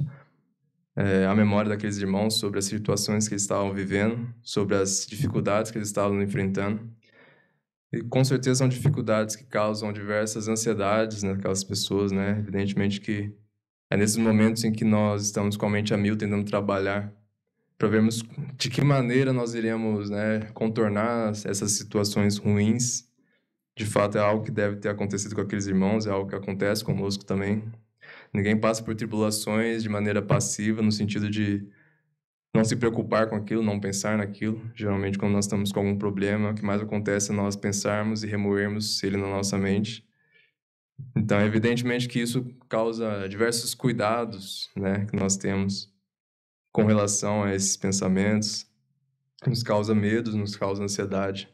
a memória daqueles irmãos sobre as situações que eles estavam vivendo, sobre as dificuldades que eles estavam enfrentando. E com certeza são dificuldades que causam diversas ansiedades naquelas pessoas, né? Evidentemente que é nesses momentos em que nós estamos com a mente a mil tentando trabalhar para vermos de que maneira nós iremos, né, contornar essas situações ruins. De fato, é algo que deve ter acontecido com aqueles irmãos, é algo que acontece conosco também. Ninguém passa por tribulações de maneira passiva, no sentido de não se preocupar com aquilo, não pensar naquilo. Geralmente, quando nós estamos com algum problema, o que mais acontece é nós pensarmos e remoermos ele na nossa mente. Então, evidentemente que isso causa diversos cuidados, né, que nós temos com relação a esses pensamentos, nos causa medo, nos causa ansiedade.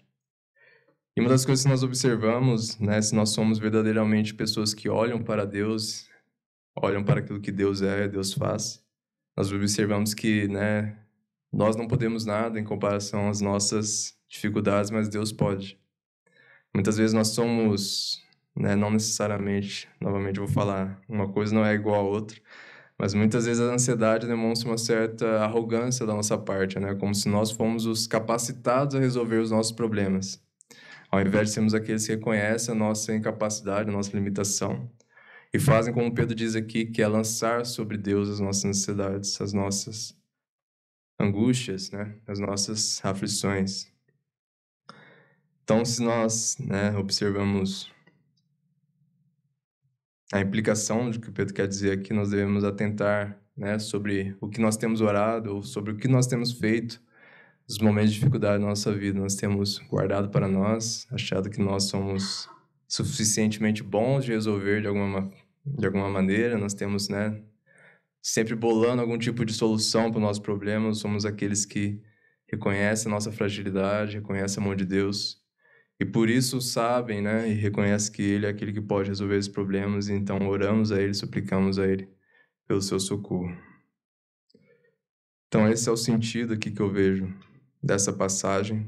E uma das coisas que nós observamos, né, se nós somos verdadeiramente pessoas que olham para Deus, olham para aquilo que Deus é, Deus faz, nós observamos que, né, nós não podemos nada em comparação às nossas dificuldades, mas Deus pode. Muitas vezes nós somos, né, não necessariamente, novamente eu vou falar, uma coisa não é igual a outra, mas muitas vezes a ansiedade demonstra uma certa arrogância da nossa parte, né, como se nós fôssemos os capacitados a resolver os nossos problemas, ao invés de sermos aqueles que reconhecem a nossa incapacidade, a nossa limitação, e fazem como Pedro diz aqui, que é lançar sobre Deus as nossas necessidades, as nossas angústias, né, as nossas aflições. Então, se nós, né, observamos a implicação do que o Pedro quer dizer aqui, nós devemos atentar, né, sobre o que nós temos orado, ou sobre o que nós temos feito nos momentos de dificuldade da nossa vida. Nós temos guardado para nós, achado que nós somos suficientemente bons de resolver de alguma maneira, nós temos, né, sempre bolando algum tipo de solução para o nosso problema, somos aqueles que reconhecem a nossa fragilidade, reconhecem a mão de Deus, e por isso sabem, né, e reconhecem que Ele é aquele que pode resolver esses problemas, e então oramos a Ele, suplicamos a Ele pelo seu socorro. Então esse é o sentido aqui que eu vejo dessa passagem.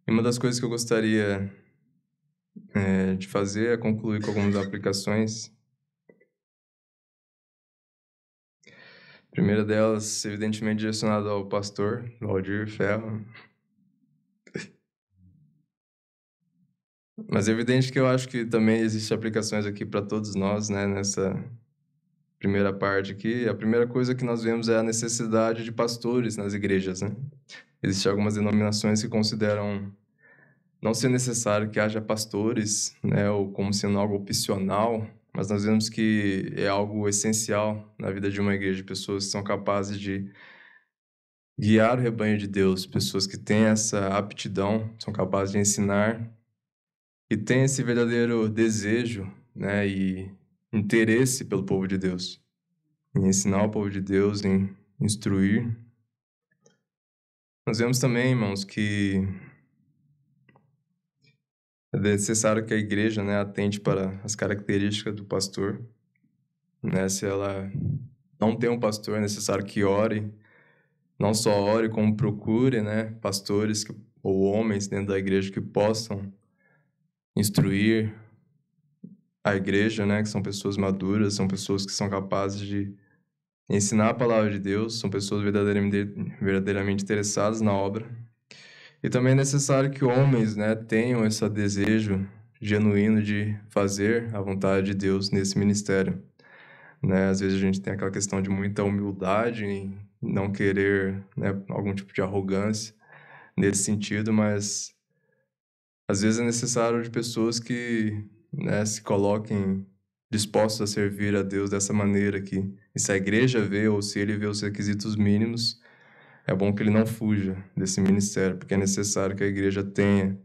E uma das coisas que eu gostaria de fazer é concluir com algumas aplicações. A primeira delas, evidentemente, direcionada ao pastor Valdir Ferro. Mas é evidente que eu acho que também existem aplicações aqui para todos nós, né, primeira parte aqui, a primeira coisa que nós vemos é a necessidade de pastores nas igrejas, né? Existem algumas denominações que consideram não ser necessário que haja pastores, né, ou como sendo algo opcional, mas nós vemos que é algo essencial na vida de uma igreja, pessoas que são capazes de guiar o rebanho de Deus, pessoas que têm essa aptidão, são capazes de ensinar e têm esse verdadeiro desejo, né, e interesse pelo povo de Deus, em ensinar o povo de Deus, em instruir. Nós vemos também, irmãos, que é necessário que a igreja, né, atente para as características do pastor, né? Se ela não tem um pastor, é necessário que ore, não só ore, como procure, né, pastores ou homens dentro da igreja que possam instruir a igreja, né, que são pessoas maduras, são pessoas que são capazes de ensinar a palavra de Deus, são pessoas verdadeiramente interessadas na obra. E também é necessário que homens, né, tenham esse desejo genuíno de fazer a vontade de Deus nesse ministério, né? Às vezes a gente tem aquela questão de muita humildade em não querer, né, algum tipo de arrogância nesse sentido, mas às vezes é necessário de pessoas que, né, se coloquem dispostos a servir a Deus dessa maneira aqui. E se a igreja vê, ou se ele vê os requisitos mínimos, é bom que ele não fuja desse ministério, porque é necessário que a igreja tenha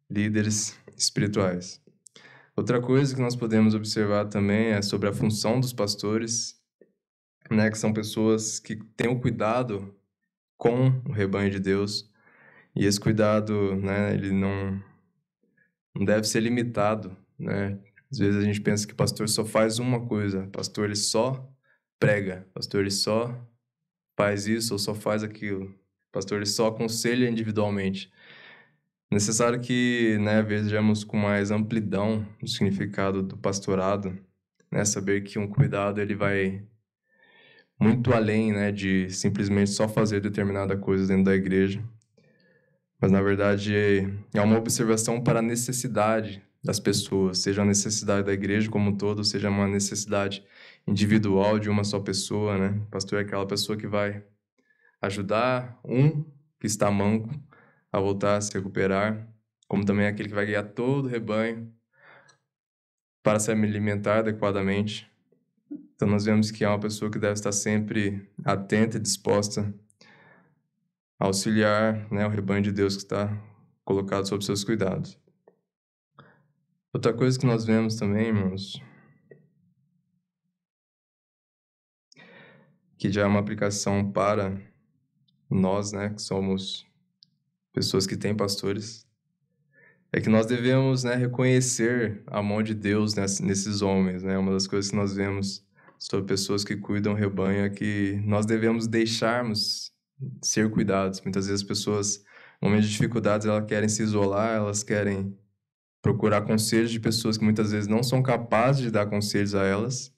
líderes espirituais. Outra coisa que nós podemos observar também é sobre a função dos pastores, né, que são pessoas que têm o cuidado com o rebanho de Deus, e esse cuidado, né, ele não deve ser limitado, né? Às vezes a gente pensa que pastor só faz uma coisa, pastor ele só prega, pastor ele só faz isso ou só faz aquilo, pastor ele só aconselha individualmente. Necessário que, né, vejamos com mais amplidão o significado do pastorado, né, saber que um cuidado ele vai muito além, né, de simplesmente só fazer determinada coisa dentro da igreja, mas na verdade é uma observação para a necessidade das pessoas, seja a necessidade da igreja como um todo, seja uma necessidade individual de uma só pessoa, né? O pastor é aquela pessoa que vai ajudar um que está manco a voltar a se recuperar, como também é aquele que vai guiar todo o rebanho para se alimentar adequadamente. Então nós vemos que é uma pessoa que deve estar sempre atenta e disposta a auxiliar, né, o rebanho de Deus que está colocado sob seus cuidados. Outra coisa que nós vemos também, irmãos, que já é uma aplicação para nós, né, que somos pessoas que têm pastores, é que nós devemos, né, reconhecer a mão de Deus nesses homens, né? Uma das coisas que nós vemos sobre pessoas que cuidam do rebanho é que nós devemos deixarmos ser cuidados. Muitas vezes as pessoas, no momento de dificuldades, elas querem se isolar, elas querem procurar conselhos de pessoas que muitas vezes não são capazes de dar conselhos a elas.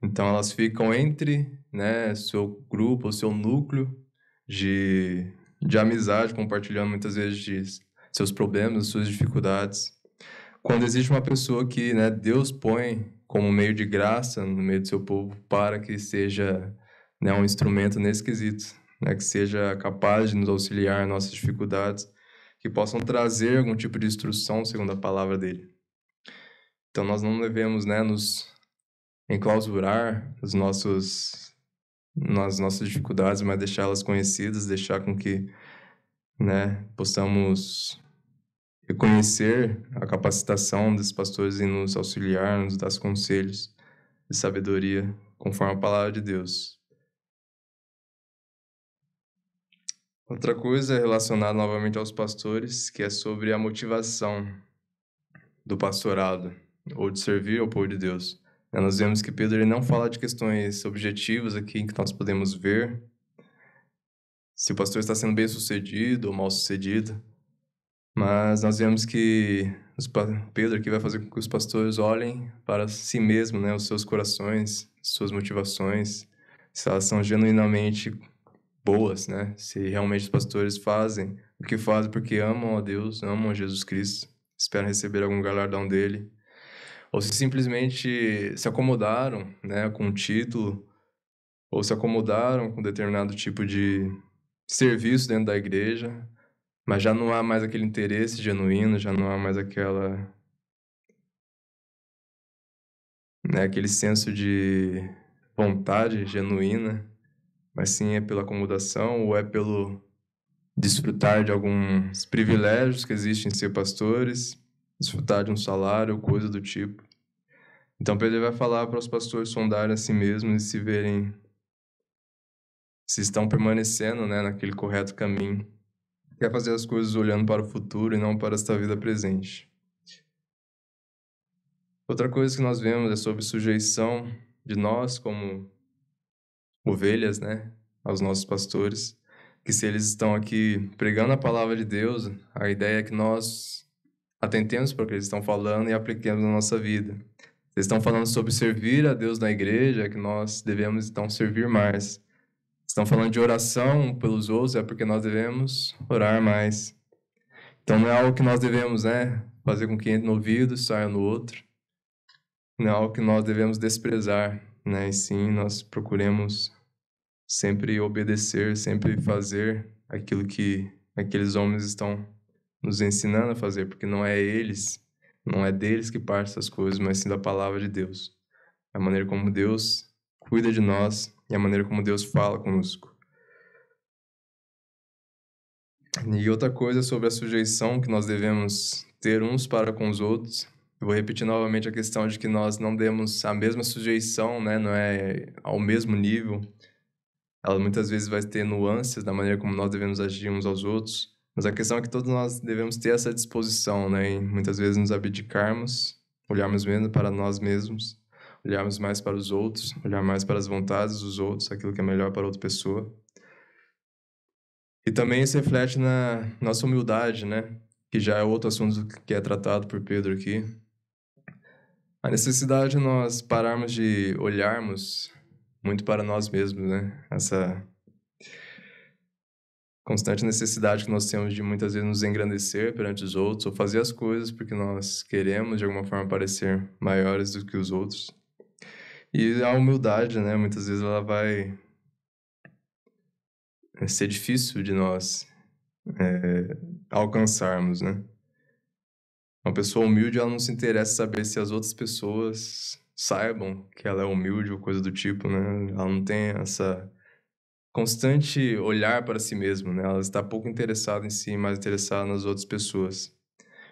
Então elas ficam entre, né, seu grupo, o seu núcleo de amizade, compartilhando muitas vezes de seus problemas, suas dificuldades. Quando existe uma pessoa que, né, Deus põe como meio de graça no meio do seu povo para que seja, né, um instrumento nesse quesito, né, que seja capaz de nos auxiliar em nossas dificuldades, que possam trazer algum tipo de instrução segundo a palavra dele. Então nós não devemos, né, nos enclausurar nas nossas dificuldades, mas deixá-las conhecidas, deixar com que, né, possamos reconhecer a capacitação dos pastores em nos auxiliar, nos dar conselhos de sabedoria, conforme a palavra de Deus. Outra coisa é relacionada novamente aos pastores, que é sobre a motivação do pastorado, ou de servir ao povo de Deus. Nós vemos que Pedro ele não fala de questões objetivas aqui, que nós podemos ver se o pastor está sendo bem-sucedido ou mal-sucedido, mas nós vemos que Pedro aqui vai fazer com que os pastores olhem para si mesmo, né, os seus corações, suas motivações, se elas são genuinamente boas, né? Se realmente os pastores fazem o que fazem porque amam a Deus, amam a Jesus Cristo, esperam receber algum galardão dele, ou se simplesmente se acomodaram, né, com um título, ou se acomodaram com determinado tipo de serviço dentro da igreja, mas já não há mais aquele interesse genuíno, já não há mais aquele senso de vontade genuína, mas sim é pela acomodação ou é pelo desfrutar de alguns privilégios que existem em ser pastores, desfrutar de um salário, coisa do tipo. Então Pedro vai falar para os pastores sondarem a si mesmos e se verem se estão permanecendo, né, naquele correto caminho. Quer fazer as coisas olhando para o futuro e não para esta vida presente. Outra coisa que nós vemos é sobre sujeição de nós como ovelhas, né, aos nossos pastores, que se eles estão aqui pregando a palavra de Deus, a ideia é que nós atentemos para o que eles estão falando e apliquemos na nossa vida. Eles estão falando sobre servir a Deus na igreja, é que nós devemos então servir mais. Estão falando de oração pelos outros, é porque nós devemos orar mais. Então não é algo que nós devemos, né, fazer com que entre no ouvido e saia no outro. Não é algo que nós devemos desprezar, né, e sim nós procuremos sempre obedecer, sempre fazer aquilo que aqueles homens estão nos ensinando a fazer, porque não é deles que parte essas coisas, mas sim da palavra de Deus. A maneira como Deus cuida de nós e a maneira como Deus fala conosco. E outra coisa sobre a sujeição que nós devemos ter uns para com os outros. Eu vou repetir novamente a questão de que nós não demos a mesma sujeição, né? Não é ao mesmo nível. Ela muitas vezes vai ter nuances da maneira como nós devemos agir uns aos outros. Mas a questão é que todos nós devemos ter essa disposição, né? E muitas vezes nos abdicarmos, olharmos menos para nós mesmos, olharmos mais para os outros, olhar mais para as vontades dos outros, aquilo que é melhor para outra pessoa. E também isso reflete na nossa humildade, né? Que já é outro assunto que é tratado por Pedro aqui. A necessidade de nós pararmos de olharmos muito para nós mesmos, né? Essa constante necessidade que nós temos de muitas vezes nos engrandecer perante os outros ou fazer as coisas porque nós queremos de alguma forma parecer maiores do que os outros. E a humildade, né? Muitas vezes ela vai ser difícil de nós alcançarmos, né? Uma pessoa humilde, ela não se interessa em saber se as outras pessoas saibam que ela é humilde ou coisa do tipo, né? Ela não tem essa constante olhar para si mesma, né? Ela está pouco interessada em si, mais interessada nas outras pessoas.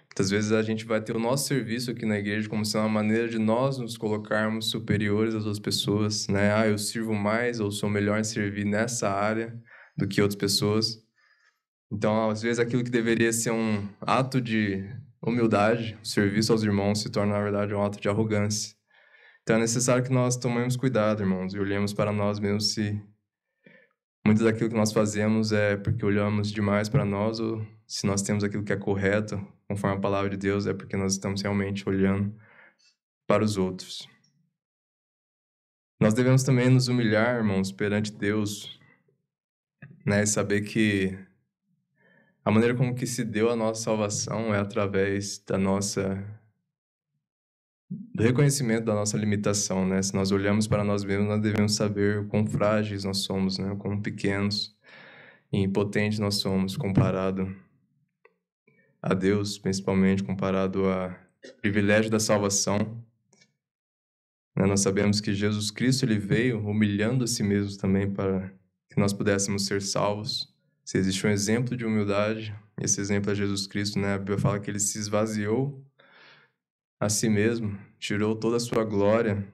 Muitas vezes a gente vai ter o nosso serviço aqui na igreja como sendo uma maneira de nós nos colocarmos superiores às outras pessoas, né? Ah, eu sirvo mais ou sou melhor em servir nessa área do que outras pessoas. Então, às vezes, aquilo que deveria ser um ato de humildade, serviço aos irmãos, se torna, na verdade, um ato de arrogância. Então, é necessário que nós tomemos cuidado, irmãos, e olhemos para nós mesmos se muito daquilo que nós fazemos é porque olhamos demais para nós ou se nós temos aquilo que é correto, conforme a palavra de Deus, é porque nós estamos realmente olhando para os outros. Nós devemos também nos humilhar, irmãos, perante Deus, né, e saber que a maneira como que se deu a nossa salvação é através do reconhecimento da nossa limitação, né? Se nós olhamos para nós mesmos, nós devemos saber o quão frágeis nós somos, né? O quão pequenos e impotentes nós somos comparado a Deus, principalmente comparado ao privilégio da salvação. Né? Nós sabemos que Jesus Cristo ele veio humilhando a si mesmo também para que nós pudéssemos ser salvos. Se existe um exemplo de humildade, esse exemplo é Jesus Cristo, né? A Bíblia fala que ele se esvaziou a si mesmo, tirou toda a sua glória,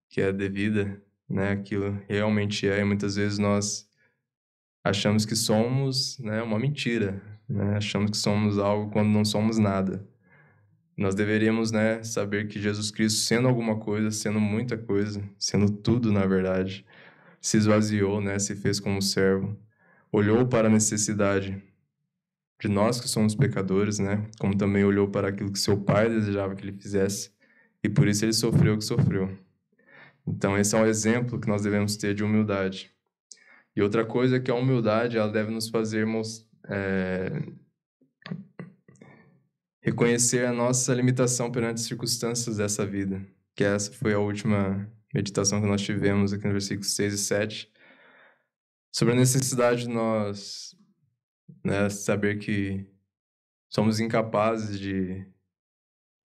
que é devida, né? Aquilo realmente é, e muitas vezes nós achamos que somos, né, uma mentira, né? Achamos que somos algo quando não somos nada. Nós deveríamos, né, saber que Jesus Cristo, sendo alguma coisa, sendo muita coisa, sendo tudo, na verdade, se esvaziou, né, se fez como servo, olhou para a necessidade de nós que somos pecadores, né, como também olhou para aquilo que seu Pai desejava que ele fizesse, e por isso ele sofreu o que sofreu. Então, esse é um exemplo que nós devemos ter de humildade. E outra coisa é que a humildade, ela deve nos fazer reconhecer a nossa limitação perante as circunstâncias dessa vida, que essa foi a última meditação que nós tivemos aqui no versículos 6 e 7, sobre a necessidade de nós, né, saber que somos incapazes de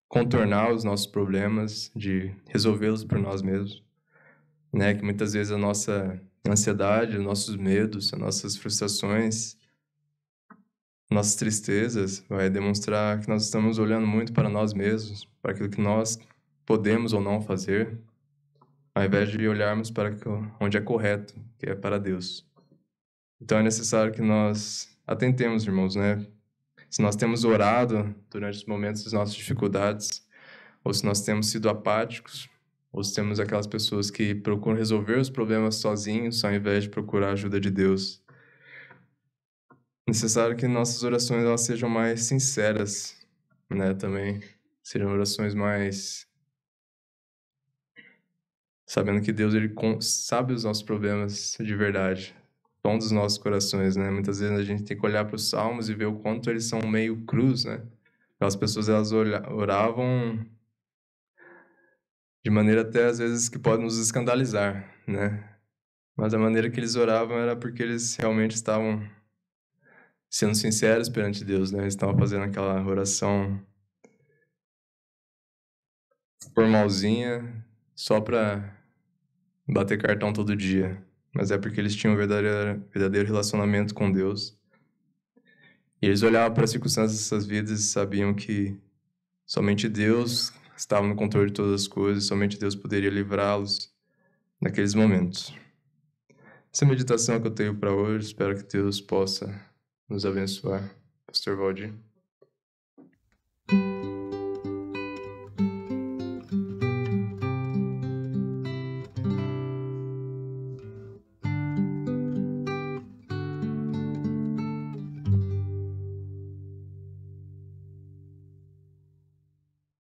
contornar os nossos problemas, de resolvê-los por nós mesmos, né, que muitas vezes a nossa ansiedade, os nossos medos, as nossas frustrações, nossas tristezas vai demonstrar que nós estamos olhando muito para nós mesmos, para aquilo que nós podemos ou não fazer, ao invés de olharmos para onde é correto, que é para Deus. Então é necessário que nós atentemos, irmãos, né? Se nós temos orado durante os momentos das nossas dificuldades, ou se nós temos sido apáticos, ou se temos aquelas pessoas que procuram resolver os problemas sozinhos, ao invés de procurar a ajuda de Deus. É necessário que nossas orações elas sejam mais sinceras, né? Também sejam orações mais sabendo que Deus ele sabe os nossos problemas de verdade, o tom dos nossos corações, né? Muitas vezes a gente tem que olhar para os salmos e ver o quanto eles são meio crus, né? Aquelas pessoas elas oravam de maneira até às vezes que pode nos escandalizar, né? Mas a maneira que eles oravam era porque eles realmente estavam sendo sinceros perante Deus, né? Eles estavam fazendo aquela oração formalzinha só para bater cartão todo dia, mas é porque eles tinham um verdadeiro relacionamento com Deus. E eles olhavam para as circunstâncias dessas vidas e sabiam que somente Deus estava no controle de todas as coisas, somente Deus poderia livrá-los naqueles momentos. Essa é a meditação que eu tenho para hoje. Espero que Deus possa nos abençoar. Pastor Valdir.